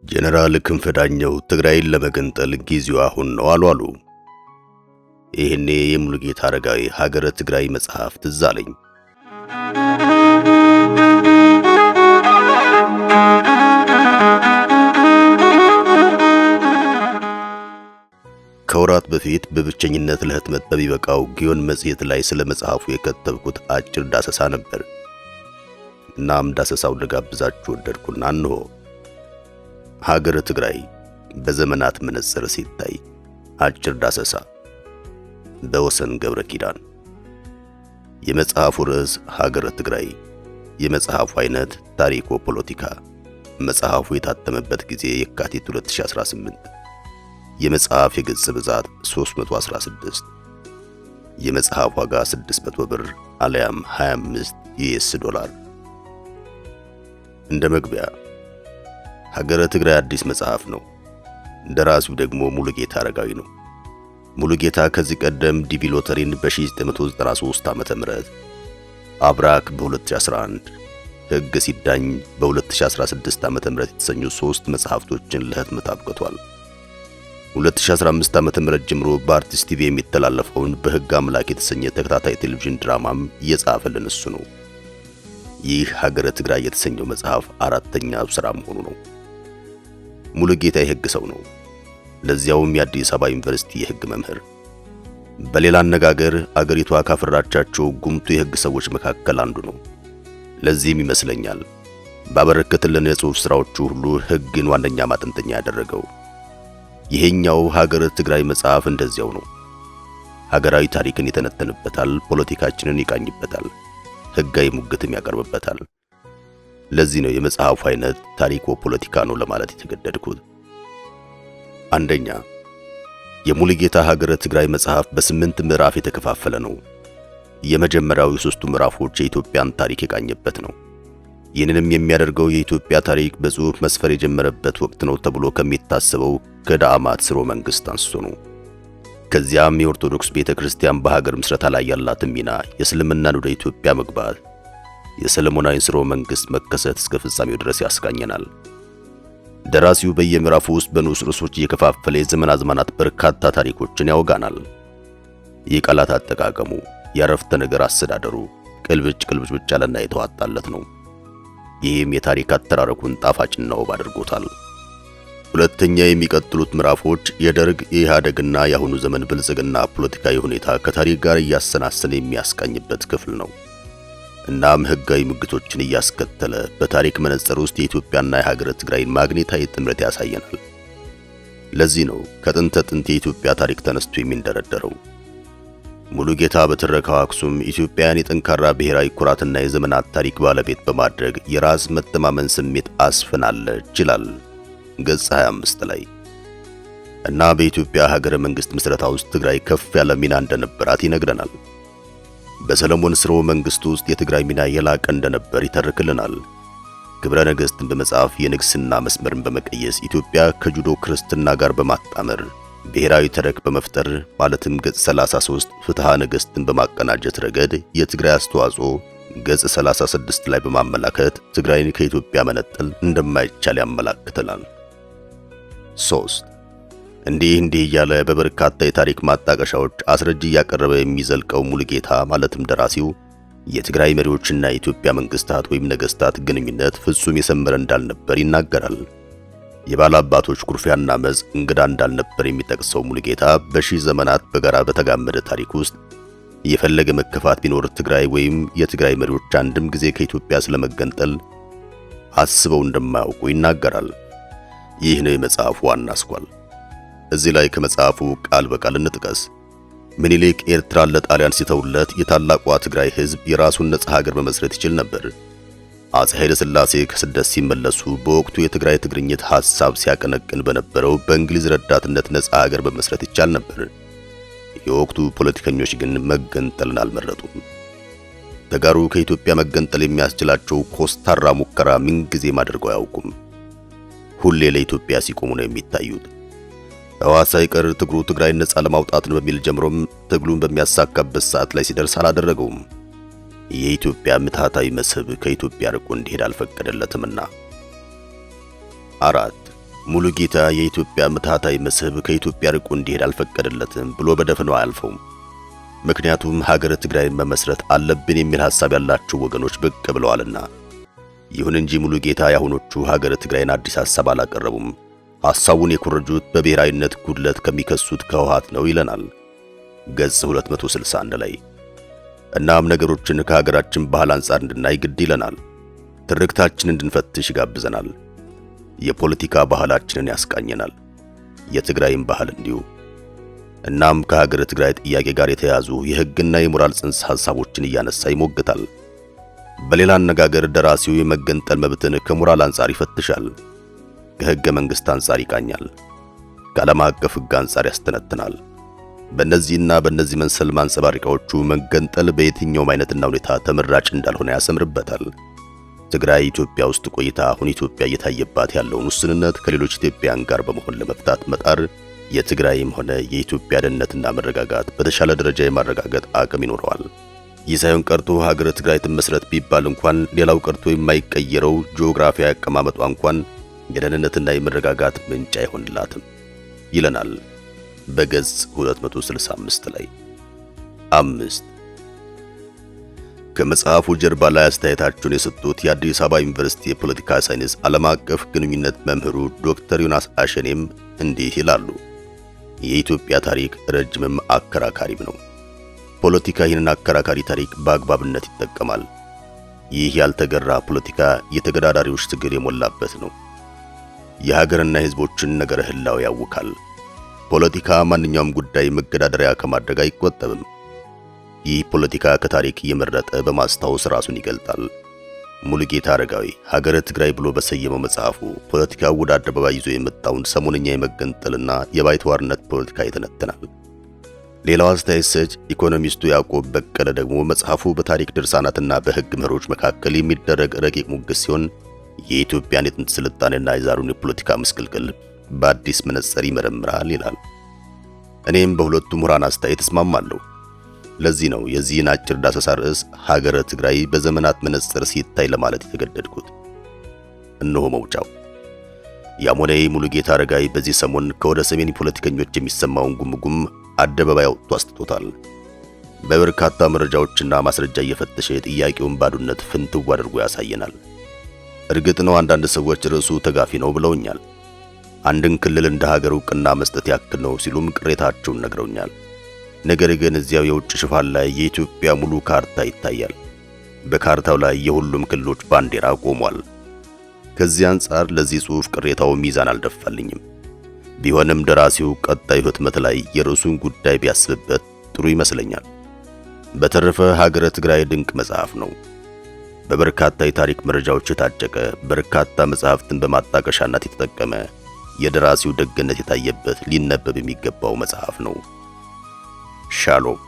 ጀነራል ክንፈ ዳኘው ትግራይን ለመገንጠል ጊዜው አሁን ነው አሉ። ይህኔ የሙሉጌታ አረጋዊ ሀገረ ትግራይ መጽሐፍ ትዝ አለኝ። ከወራት በፊት በብቸኝነት ለህትመት በሚበቃው ጊዮን መጽሔት ላይ ስለ መጽሐፉ የከተብኩት አጭር ዳሰሳ ነበር። እናም ዳሰሳውን ልጋብዛችሁ ወደድኩና እንሆ ሀገረ ትግራይ በዘመናት መነጽር ሲታይ አጭር ዳሰሳ በወሰን ገብረ ኪዳን። የመጽሐፉ ርዕስ ሀገረ ትግራይ፣ የመጽሐፉ አይነት ታሪኮ ፖለቲካ። መጽሐፉ የታተመበት ጊዜ የካቲት 2018። የመጽሐፍ የገጽ ብዛት 316። የመጽሐፍ ዋጋ 600 ብር አለያም 25 ዩኤስ ዶላር። እንደ መግቢያ ሀገረ ትግራይ አዲስ መጽሐፍ ነው። ደራሲው ደግሞ ሙሉጌታ አረጋዊ ነው። ሙሉጌታ ከዚህ ቀደም ዲቪ ሎተሪን በ1993 ዓመተ ምህረት፣ አብራክ በ2011፣ ሕግ ሲዳኝ በ2016 ዓመተ ምህረት የተሰኙ 3 መጽሐፍቶችን ለህትመት አብቅቷል። 2015 ዓመተ ምህረት ጀምሮ በአርቲስት ቲቪ የሚተላለፈውን በሕግ አምላክ የተሰኘ ተከታታይ ቴሌቪዥን ድራማም እየጻፈልን እሱ ነው። ይህ ሀገረ ትግራይ የተሰኘው መጽሐፍ 4ኛው ሥራ መሆኑ ነው። ሙሉጌታ የሕግ ሰው ነው። ለዚያውም የአዲስ አበባ ዩኒቨርሲቲ የሕግ መምህር። በሌላ አነጋገር አገሪቷ ካፈራቻቸው ጉምቱ የሕግ ሰዎች መካከል አንዱ ነው። ለዚህም ይመስለኛል ባበረከተልን የጽሑፍ ሥራዎቹ ሁሉ ሕግን ዋነኛ ማጠንጠኛ ያደረገው። ይሄኛው ሀገረ ትግራይ መጽሐፍ እንደዚያው ነው። ሀገራዊ ታሪክን ይተነተንበታል፣ ፖለቲካችንን ይቃኝበታል፣ ሕጋዊ ሙግትም ያቀርብበታል። ለዚህ ነው የመጽሐፉ አይነት ታሪኮ ፖለቲካ ነው ለማለት የተገደድኩት። አንደኛ፣ የሙሉጌታ ሀገረ ትግራይ መጽሐፍ በ8 ምዕራፍ የተከፋፈለ ነው። የመጀመሪያው 3ቱ ምዕራፎች የኢትዮጵያን ታሪክ የቃኘበት ነው። ይህንንም የሚያደርገው የኢትዮጵያ ታሪክ በጽሑፍ መስፈር የጀመረበት ወቅት ነው ተብሎ ከሚታሰበው ከዳአማት ሥርወ መንግሥት አንስቶ ነው። ከዚያም የኦርቶዶክስ ቤተክርስቲያን በሀገር ምስረታ ላይ ያላትን ሚና፣ የእስልምናን ወደ ኢትዮጵያ መግባት፣ የሰለሞናዊ ሥርወ መንግሥት መከሰት እስከ ፍጻሜው ድረስ ያስቃኘናል። ደራሲው በየምዕራፉ ውስጥ በንዑስ ርዕሶች እየከፋፈለ የዘመናት በርካታ ታሪኮችን ያወጋናል። የቃላት አጠቃቀሙ፣ የአረፍተ ነገር አስተዳደሩ ቅልብጭ ብቻ ያለና የተዋጣለት ነው። ይህም የታሪክ አተራረኩን ጣፋጭና ውብ አድርጎታል። ሁለተኛ፣ የሚቀጥሉት ምዕራፎች የደርግ የኢህአደግና የአሁኑ ዘመን ብልጽግና ፖለቲካዊ ሁኔታ ከታሪክ ጋር እያሰናሰነ የሚያስቃኝበት ክፍል ነው። እናም ሕጋዊ ሙግቶችን እያስከተለ በታሪክ መነጽር ውስጥ የኢትዮጵያና የሀገረ ትግራይን ማግኔታዊ ጥምረት ያሳየናል። ለዚህ ነው ከጥንተ ጥንት የኢትዮጵያ ታሪክ ተነስቶ የሚንደረደረው። ሙሉጌታ በትረካው አክሱም ኢትዮጵያን የጠንካራ ብሔራዊ ኩራትና የዘመናት ታሪክ ባለቤት በማድረግ የራስ መተማመን ስሜት አስፍናለች ይላል ገጽ 25 ላይ። እና በኢትዮጵያ ሀገረ መንግሥት ምስረታ ውስጥ ትግራይ ከፍ ያለ ሚና እንደነበራት ይነግረናል። በሰለሞን ሥርወ መንግሥት ውስጥ የትግራይ ሚና የላቀ እንደነበር ይተርክልናል። ክብረ ነገሥትን በመጻፍ የንግስና መስመርን በመቀየስ ኢትዮጵያ ከጁዶ ክርስትና ጋር በማጣመር ብሔራዊ ተረክ በመፍጠር ማለትም ገጽ 33 ፍትሐ ነገሥትን በማቀናጀት ረገድ የትግራይ አስተዋጽኦ ገጽ 36 ላይ በማመላከት ትግራይን ከኢትዮጵያ መነጠል እንደማይቻል ያመላክተናል። 3 እንዲህ እያለ በበርካታ የታሪክ ማጣቀሻዎች አስረጅ እያቀረበ የሚዘልቀው ሙሉጌታ ማለትም ደራሲው የትግራይ መሪዎችና የኢትዮጵያ መንግስታት ወይም ነገስታት ግንኙነት ፍጹም የሰመረ እንዳልነበር ይናገራል። የባላባቶች ኩርፊያና መዝ እንግዳ እንዳልነበር የሚጠቅሰው ሙሉጌታ በሺህ ዘመናት በጋራ በተጋመደ ታሪክ ውስጥ የፈለገ መከፋት ቢኖር ትግራይ ወይም የትግራይ መሪዎች አንድም ጊዜ ከኢትዮጵያ ስለመገንጠል አስበው እንደማያውቁ ይናገራል። ይህ ነው የመጽሐፉ ዋና አስኳል። እዚህ ላይ ከመጽሐፉ ቃል በቃል እንጥቀስ። ምኒልክ ኤርትራን ለጣሊያን ሲተውለት የታላቋ ትግራይ ሕዝብ የራሱን ነጻ ሀገር መመስረት ይችል ነበር። አፄ ኃይለ ሥላሴ ከስደት ሲመለሱ በወቅቱ የትግራይ ትግርኝት ሐሳብ ሲያቀነቅን በነበረው በእንግሊዝ ረዳትነት ነጻ ሀገር መመስረት ይቻል ነበር። የወቅቱ ፖለቲከኞች ግን መገንጠልን አልመረጡም። ተጋሩ ከኢትዮጵያ መገንጠል የሚያስችላቸው ኮስታራ ሙከራ ምንጊዜም አድርገው አያውቁም። ሁሌ ለኢትዮጵያ ሲቆሙ ነው የሚታዩት። ሕወሓት ሳይቀር ትግሩ ትግራይ ነጻ ለማውጣት ነው በሚል ጀምሮም ትግሉን በሚያሳካበት ሰዓት ላይ ሲደርስ አላደረገውም። የኢትዮጵያ ምትሃታዊ መስህብ ከኢትዮጵያ ርቆ እንዲሄድ አልፈቀደለትምና። 4 ሙሉጌታ የኢትዮጵያ ምትሃታዊ መስህብ ከኢትዮጵያ ርቆ እንዲሄድ አልፈቀደለትም ብሎ በደፈናው አያልፈውም። ምክንያቱም ሀገረ ትግራይን መመስረት አለብን የሚል ሐሳብ ያላቸው ወገኖች ብቅ ብለዋልና። ይሁን እንጂ ሙሉጌታ ያሁኖቹ ሀገረ ትግራይን አዲስ ሐሳብ አላቀረቡም። ሐሳቡን የኮረጁት በብሔራዊነት ጉድለት ከሚከሱት ከህወሓት ነው ይለናል ገጽ 261 ላይ። እናም ነገሮችን ከሀገራችን ባህል አንጻር እንድናይ ግድ ይለናል። ትርክታችንን እንድንፈትሽ ይጋብዘናል። የፖለቲካ ባህላችንን ያስቃኘናል። የትግራይን ባህል እንዲሁ። እናም ከሀገረ ትግራይ ጥያቄ ጋር የተያዙ የሕግና የሞራል ጽንሰ ሐሳቦችን እያነሳ ይሞግታል። በሌላ አነጋገር ደራሲው የመገንጠል መብትን ከሞራል አንጻር ይፈትሻል። ከሕገ መንግሥት አንጻር ይቃኛል። ከዓለም አቀፍ ሕግ አንጻር ያስተነትናል። በእነዚህና በእነዚህ መሰል ማንጸባረቂያዎቹ መገንጠል በየትኛውም አይነትና ሁኔታ ተመራጭ እንዳልሆነ ያሰምርበታል። ትግራይ ኢትዮጵያ ውስጥ ቆይታ አሁን ኢትዮጵያ እየታየባት ያለውን ውስንነት ከሌሎች ኢትዮጵያውያን ጋር በመሆን ለመፍታት መጣር የትግራይም ሆነ የኢትዮጵያ ደህንነትና መረጋጋት በተሻለ ደረጃ የማረጋገጥ አቅም ይኖረዋል። ይህ ሳይሆን ቀርቶ ሀገረ ትግራይ ትመስረት ቢባል እንኳን ሌላው ቀርቶ የማይቀየረው ጂኦግራፊያዊ አቀማመጧ እንኳን የደህንነትና የመረጋጋት ምንጭ አይሆንላትም ይለናል በገጽ 265 ላይ። 5 ከመጽሐፉ ጀርባ ላይ አስተያየታቸውን የሰጡት የአዲስ አበባ ዩኒቨርሲቲ የፖለቲካ ሳይንስ ዓለም አቀፍ ግንኙነት መምህሩ ዶክተር ዮናስ አሸኔም እንዲህ ይላሉ። የኢትዮጵያ ታሪክ ረጅምም አከራካሪም ነው። ፖለቲካ ይህንን አከራካሪ ታሪክ በአግባብነት ይጠቀማል። ይህ ያልተገራ ፖለቲካ የተገዳዳሪዎች ትግል የሞላበት ነው። የሀገርና የሕዝቦችን ነገረ ህላው ያውካል። ፖለቲካ ማንኛውም ጉዳይ መገዳደሪያ ከማድረግ አይቆጠብም። ይህ ፖለቲካ ከታሪክ እየመረጠ በማስታወስ ራሱን ይገልጣል። ሙሉጌታ አረጋዊ ሀገረ ትግራይ ብሎ በሰየመው መጽሐፉ ፖለቲካው ወደ አደባባይ ይዞ የመጣውን ሰሞነኛ የመገንጠልና የባይተዋርነት ፖለቲካ ይተነትናል። ሌላው አስተያየት ሰጭ ኢኮኖሚስቱ ያዕቆብ በቀለ ደግሞ መጽሐፉ በታሪክ ድርሳናትና በሕግ ምሁሮች መካከል የሚደረግ ረቂቅ ሙግት ሲሆን የኢትዮጵያን የጥንት ስልጣኔና የዛሬውን የፖለቲካ ምስቅልቅል በአዲስ መነጽር ይመረምራል ይላል። እኔም በሁለቱ ምሁራን አስተያየት እስማማለሁ። ለዚህ ነው የዚህን አጭር ዳሰሳ ርዕስ ሀገረ ትግራይ በዘመናት መነጽር ሲታይ ለማለት የተገደድኩት። እነሆ መውጫው። ያም ሆነ ሙሉጌታ አረጋዊ በዚህ ሰሞን ከወደ ሰሜን ፖለቲከኞች የሚሰማውን ጉምጉም አደባባይ አውጥቶ አስጥቶታል። በበርካታ መረጃዎችና ማስረጃ እየፈተሸ የጥያቄውን ባዶነት ፍንትው አድርጎ ያሳየናል። እርግጥ ነው አንዳንድ ሰዎች ርዕሱ ተጋፊ ነው ብለውኛል። አንድን ክልል እንደ ሀገር ዕውቅና መስጠት ያክል ነው ሲሉም ቅሬታቸውን ነግረውኛል። ነገር ግን እዚያው የውጭ ሽፋን ላይ የኢትዮጵያ ሙሉ ካርታ ይታያል። በካርታው ላይ የሁሉም ክልሎች ባንዲራ ቆሟል። ከዚህ አንጻር ለዚህ ጽሑፍ ቅሬታው ሚዛን አልደፋልኝም። ቢሆንም ደራሲው ቀጣዩ ህትመት ላይ የርዕሱን ጉዳይ ቢያስብበት ጥሩ ይመስለኛል። በተረፈ ሀገረ ትግራይ ድንቅ መጽሐፍ ነው። በበርካታ የታሪክ መረጃዎች የታጨቀ፣ በርካታ መጽሐፍትን በማጣቀሻነት የተጠቀመ፣ የደራሲው ደግነት የታየበት ሊነበብ የሚገባው መጽሐፍ ነው። ሻሎም።